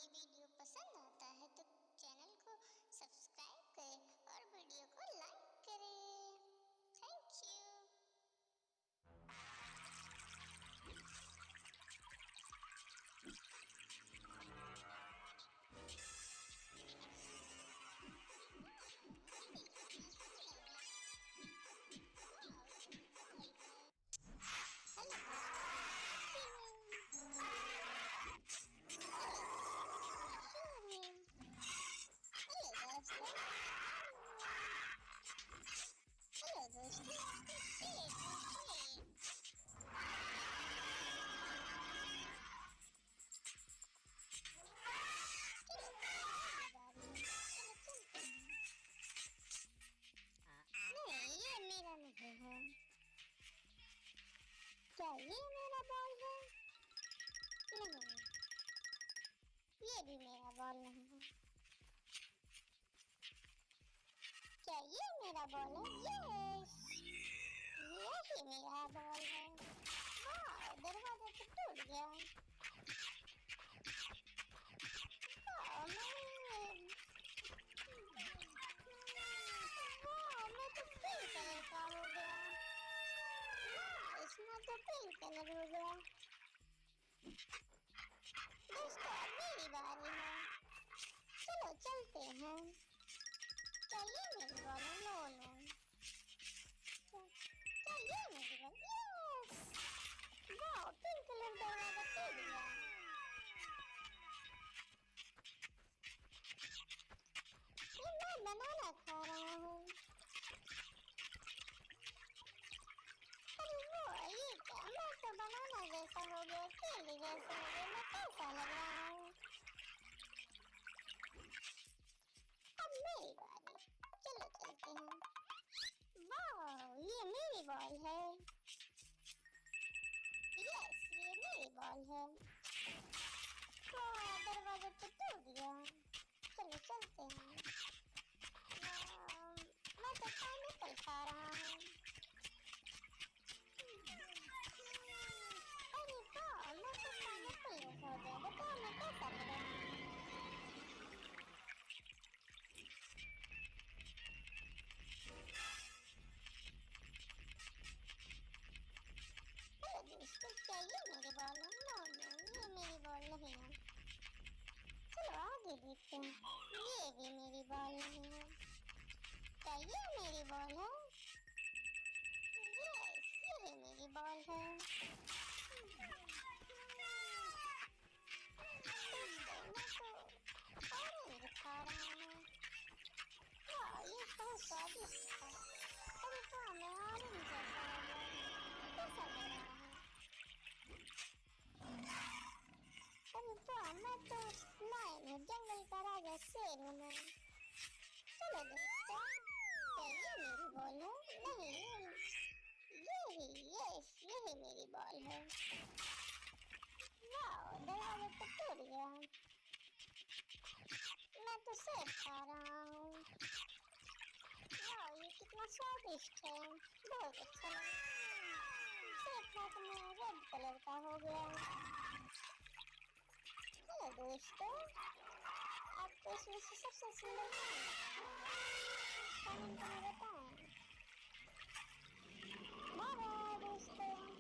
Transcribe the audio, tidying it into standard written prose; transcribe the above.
ये वीडियो पसंद आता है तो चैनल को सब्सक्राइब करें और वीडियो को लाइक करें। Thank you. हेलो दोस्तों, नहीं ये मेरा नहीं है। क्या ये मेरा बॉल है? नहीं, ये भी मेरा बॉल नहीं है। क्या ये मेरा बॉल है? यस, यही मेरा बॉल है। वाह, दरवाजा तो टूट गया। मैं तो पिंक कलर का हो गया। इसमें तो पिंक कलर हो गया। दोस्तों अब मेरी बारी है, चलो चलते हैं। चलिए मेरी बॉल है। नो नो, चलिए मेरी बॉल। यस, वाह, पिंक कलर दरवाजा टूट गया। ये मैं बनाना खा रहा हूँ। अरे वो ये क्या, मैं तो बनाना जैसा हो गया, केले जैसा हो गया। मैं कैसा लग रहा हूँ? अब मेरी बारी, चलो चलते हैं। वाह, ये मेरी बॉल है। यस, ये मेरी बॉल है। वाह, दरवाजा तो टूट गया। चलो चलते हैं। मैं तो पाइनएप्पल खा रहा हूँ। अरे वाह, मैं तो पाइनएप्पल जैसा हो गया। बताओ मैं कैसा लग रहा हूँ? हेलो दोस्तों, क्या ये मेरी बॉल है? नो नो, ये मेरी बॉल नहीं है। चलो आगे देखते हैं। ये भी मेरी बॉल नहीं है। क्या ये मेरी बॉल है? यस, ये मेरी बॉल है। दोस्तों मैं तो ऑरेंज खा रहा हूँ। वाह, ये बहुत स्वादिष्ट था। अरे वाह, मैं ऑरेंज जैसा हो गया। कैसा लग रहा है? अरे वाह, मैं तो लायन हूँ, जंगल का राजा शेर हूँ मैं। चलो दोस्तों, क्या ये मेरी बॉल है? नहीं, यही, यस, यही मेरी बॉल है। वाह, दरवाजा तो टूट गया। मैं तो सेब खा रहा हूँ। वाह, ये कितना स्वादिष्ट है, बहुत अच्छा लगा। सेब खा के मैं रेड कलर का हो गया। हेलो दोस्तों, आपको इसमें से सबसे सुंदर कमेंट में बताएं। बाय बाय दोस्तों।